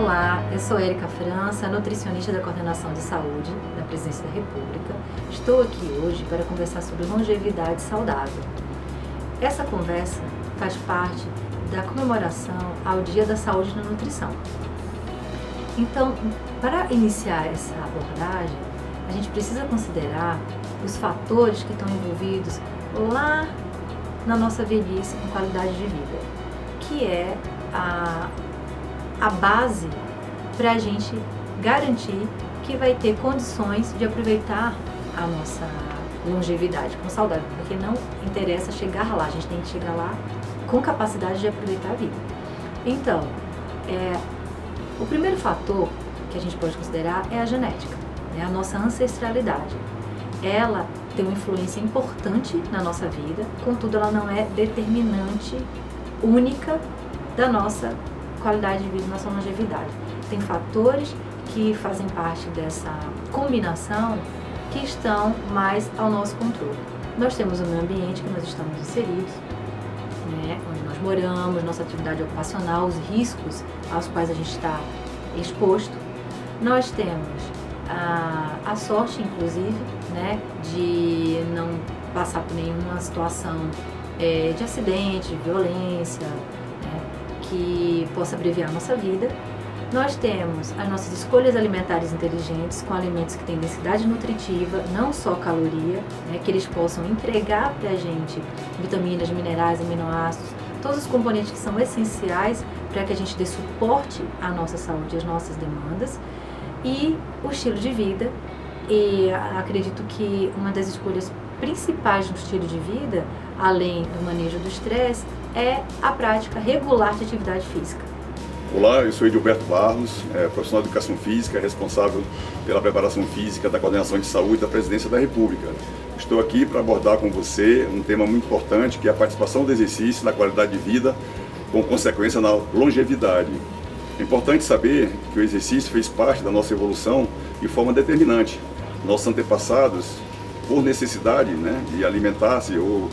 Olá, eu sou Érica França, nutricionista da Coordenação de Saúde da Presidência da República. Estou aqui hoje para conversar sobre longevidade saudável. Essa conversa faz parte da comemoração ao Dia da Saúde e da Nutrição. Então, para iniciar essa abordagem, a gente precisa considerar os fatores que estão envolvidos lá na nossa velhice com qualidade de vida, que é a base para a gente garantir que vai ter condições de aproveitar a nossa longevidade com saudável, porque não interessa chegar lá, a gente tem que chegar lá com capacidade de aproveitar a vida. Então, o primeiro fator que a gente pode considerar é a genética, né? A nossa ancestralidade. Ela tem uma influência importante na nossa vida, contudo ela não é determinante única da nossa qualidade de vida, nossa longevidade. Tem fatores que fazem parte dessa combinação que estão mais ao nosso controle. Nós temos o meio ambiente que nós estamos inseridos, né, onde nós moramos, nossa atividade ocupacional, os riscos aos quais a gente está exposto. Nós temos a sorte, inclusive, né, de não passar por nenhuma situação de acidente, de violência, que possa abreviar a nossa vida. Nós temos as nossas escolhas alimentares inteligentes, com alimentos que têm densidade nutritiva, não só caloria, né, que eles possam entregar para a gente vitaminas, minerais, aminoácidos, todos os componentes que são essenciais para que a gente dê suporte à nossa saúde e às nossas demandas, e o estilo de vida. E acredito que uma das escolhas principais do estilo de vida, além do manejo do estresse, é a prática regular de atividade física. Olá, eu sou Edilberto Barros, profissional de Educação Física, responsável pela preparação física da Coordenação de Saúde da Presidência da República. Estou aqui para abordar com você um tema muito importante, que é a participação do exercício na qualidade de vida, com consequência na longevidade. É importante saber que o exercício fez parte da nossa evolução de forma determinante. Nossos antepassados, por necessidade, né, de alimentar-se ou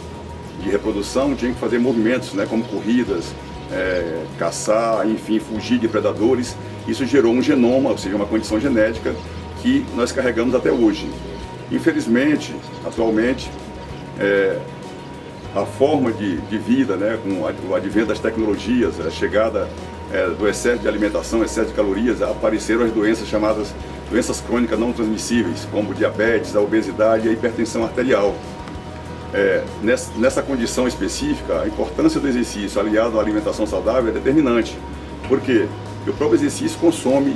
de reprodução, tinham que fazer movimentos, né, como corridas, caçar, enfim, fugir de predadores. Isso gerou um genoma, ou seja, uma condição genética que nós carregamos até hoje. Infelizmente, atualmente, a forma de vida, né, com o advento das tecnologias, a chegada do excesso de alimentação, excesso de calorias, apareceram as doenças chamadas doenças crônicas não transmissíveis, como diabetes, a obesidade e a hipertensão arterial. Nessa condição específica, a importância do exercício aliado à alimentação saudável é determinante. Por quê? Porque o próprio exercício consome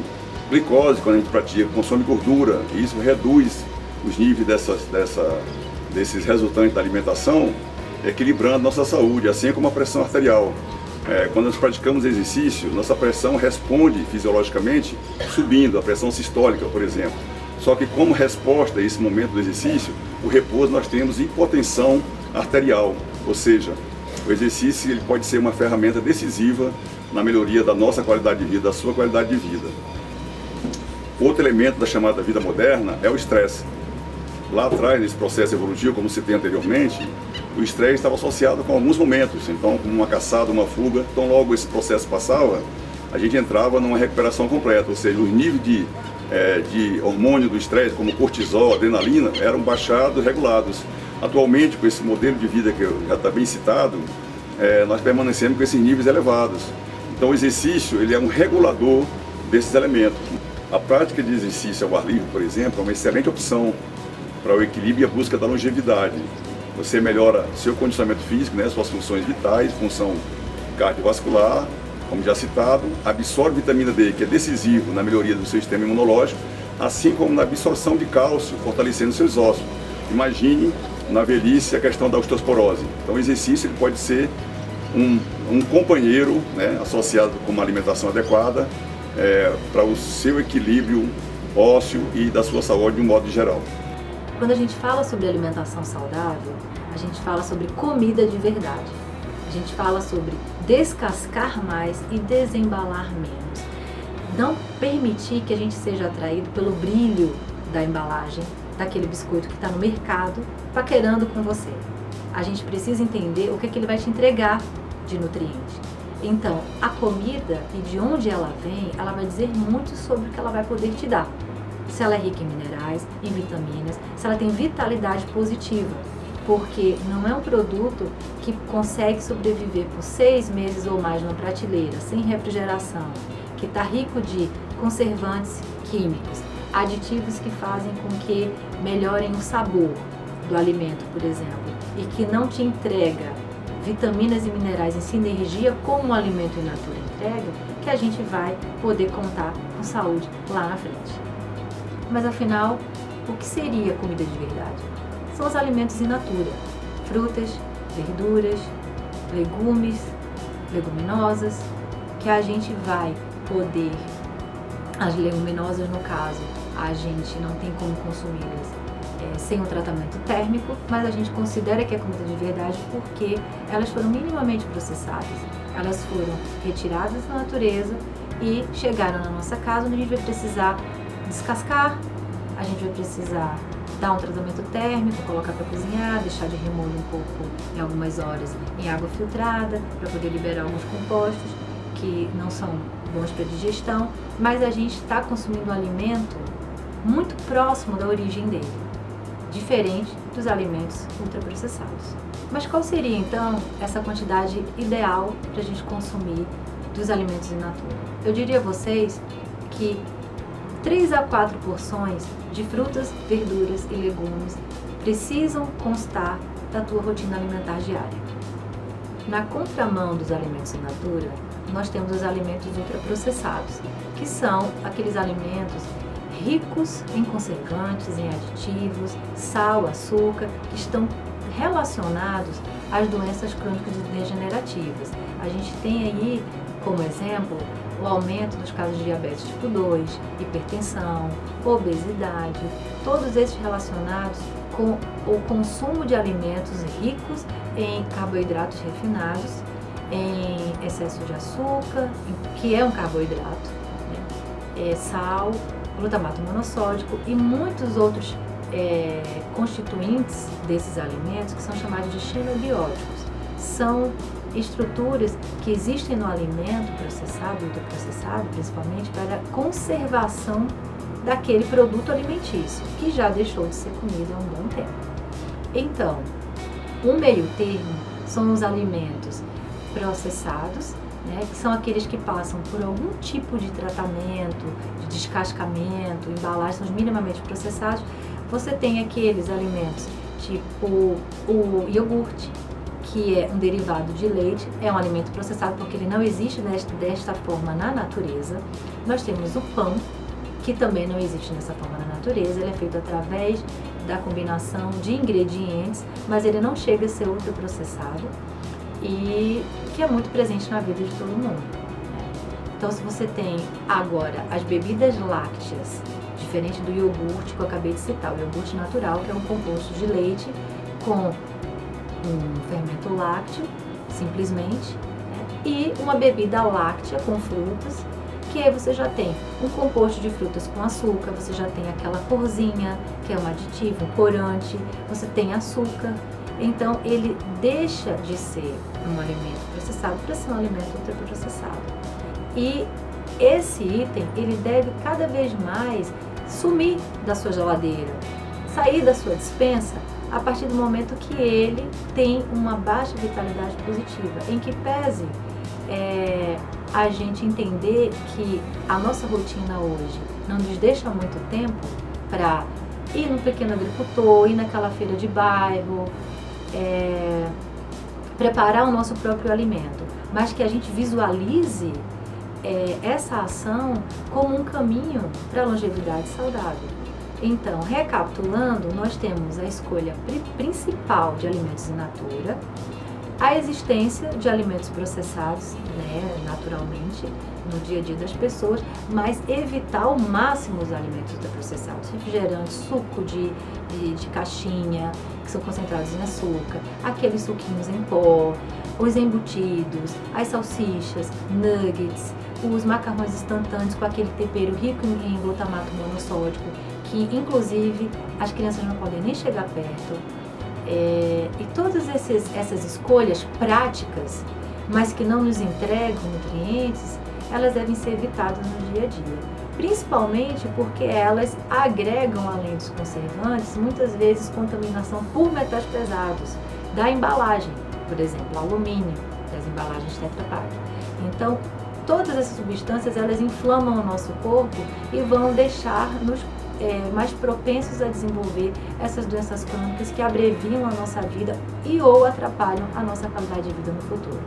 glicose quando a gente pratica, consome gordura, e isso reduz os níveis desses resultantes da alimentação, equilibrando nossa saúde, assim como a pressão arterial. Quando nós praticamos exercício, nossa pressão responde fisiologicamente subindo, a pressão sistólica, por exemplo. Só que como resposta a esse momento do exercício, o repouso, nós temos hipotensão arterial, ou seja, o exercício ele pode ser uma ferramenta decisiva na melhoria da nossa qualidade de vida, da sua qualidade de vida. Outro elemento da chamada vida moderna é o estresse. Lá atrás, nesse processo evolutivo, como citei anteriormente, o estresse estava associado com alguns momentos, então como uma caçada, uma fuga, então logo esse processo passava, a gente entrava numa recuperação completa, ou seja, os níveis de hormônio do estresse, como cortisol, adrenalina, eram baixados, regulados. Atualmente, com esse modelo de vida que já está bem citado, nós permanecemos com esses níveis elevados. Então o exercício ele é um regulador desses elementos. A prática de exercício ao ar livre, por exemplo, é uma excelente opção para o equilíbrio e a busca da longevidade. Você melhora seu condicionamento físico, né, suas funções vitais, função cardiovascular, como já citado, absorve vitamina D, que é decisivo na melhoria do seu sistema imunológico, assim como na absorção de cálcio, fortalecendo seus ossos. Imagine na velhice a questão da osteoporose. Então o exercício ele pode ser um companheiro, né, associado com uma alimentação adequada para o seu equilíbrio ósseo e da sua saúde de um modo geral. Quando a gente fala sobre alimentação saudável, a gente fala sobre comida de verdade. A gente fala sobre descascar mais e desembalar menos. Não permitir que a gente seja atraído pelo brilho da embalagem, daquele biscoito que está no mercado, paquerando com você. A gente precisa entender o que ele vai te entregar de nutrientes. Então, a comida e de onde ela vem, ela vai dizer muito sobre o que ela vai poder te dar. Se ela é rica em minerais, em vitaminas, se ela tem vitalidade positiva. Porque não é um produto que consegue sobreviver por 6 meses ou mais numa prateleira, sem refrigeração, que está rico de conservantes químicos, aditivos que fazem com que melhorem o sabor do alimento, por exemplo, e que não te entrega vitaminas e minerais em sinergia como o alimento in natura entrega, que a gente vai poder contar com saúde lá na frente. Mas afinal, o que seria comida de verdade? São os alimentos in natura, frutas, verduras, legumes, leguminosas, que a gente vai poder, as leguminosas no caso, a gente não tem como consumi-las sem um tratamento térmico, mas a gente considera que é comida de verdade porque elas foram minimamente processadas, elas foram retiradas da natureza e chegaram na nossa casa, onde a gente vai precisar descascar, a gente vai precisar dar um tratamento térmico, colocar para cozinhar, deixar de remolho um pouco em algumas horas em água filtrada para poder liberar alguns compostos que não são bons para digestão, mas a gente está consumindo um alimento muito próximo da origem dele, diferente dos alimentos ultraprocessados. Mas qual seria então essa quantidade ideal para a gente consumir dos alimentos in natura? Eu diria a vocês que 3 a 4 porções de frutas, verduras e legumes precisam constar da tua rotina alimentar diária. Na contramão dos alimentos in natura, nós temos os alimentos ultraprocessados, que são aqueles alimentos ricos em conservantes, em aditivos, sal, açúcar, que estão relacionados às doenças crônicas degenerativas. A gente tem aí, como exemplo, o aumento dos casos de diabetes tipo 2, hipertensão, obesidade, todos esses relacionados com o consumo de alimentos ricos em carboidratos refinados, em excesso de açúcar, que é um carboidrato, né? Sal, glutamato monossódico e muitos outros constituintes desses alimentos que são chamados de xenobióticos. São estruturas que existem no alimento processado, ultraprocessado, principalmente para conservação daquele produto alimentício, que já deixou de ser comido há um bom tempo. Então, um meio termo são os alimentos processados, né, que são aqueles que passam por algum tipo de tratamento, de descascamento, embalagem, são os minimamente processados. Você tem aqueles alimentos tipo o iogurte, que é um derivado de leite, é um alimento processado porque ele não existe desta forma na natureza. Nós temos o pão, que também não existe dessa forma na natureza, ele é feito através da combinação de ingredientes, mas ele não chega a ser ultraprocessado e que é muito presente na vida de todo mundo. Então, se você tem agora as bebidas lácteas, diferente do iogurte que eu acabei de citar, o iogurte natural, que é um composto de leite com um fermento lácteo, simplesmente, né? E uma bebida láctea com frutas, que aí você já tem um composto de frutas com açúcar, você já tem aquela corzinha, que é um aditivo, um corante, você tem açúcar. Então, ele deixa de ser um alimento processado para ser um alimento ultraprocessado. E esse item, ele deve cada vez mais sumir da sua geladeira, sair da sua despensa, a partir do momento que ele tem uma baixa vitalidade positiva, em que pese a gente entender que a nossa rotina hoje não nos deixa muito tempo para ir no pequeno agricultor, ir naquela feira de bairro, preparar o nosso próprio alimento, mas que a gente visualize essa ação como um caminho para a longevidade saudável. Então, recapitulando, nós temos a escolha principal de alimentos in natura, a existência de alimentos processados, né, naturalmente, no dia a dia das pessoas, mas evitar ao máximo os alimentos ultraprocessados, refrigerantes, suco de caixinha, que são concentrados em açúcar, aqueles suquinhos em pó, os embutidos, as salsichas, nuggets, os macarrões instantâneos com aquele tempero rico em glutamato monossódico, que inclusive as crianças não podem nem chegar perto. E todas essas escolhas práticas mas que não nos entregam nutrientes, elas devem ser evitadas no dia a dia. Principalmente porque elas agregam, além dos conservantes, muitas vezes contaminação por metais pesados da embalagem, por exemplo, alumínio, das embalagens Tetra Pak. Então, todas essas substâncias, elas inflamam o nosso corpo e vão deixar-nos mais propensos a desenvolver essas doenças crônicas que abreviam a nossa vida e ou atrapalham a nossa qualidade de vida no futuro.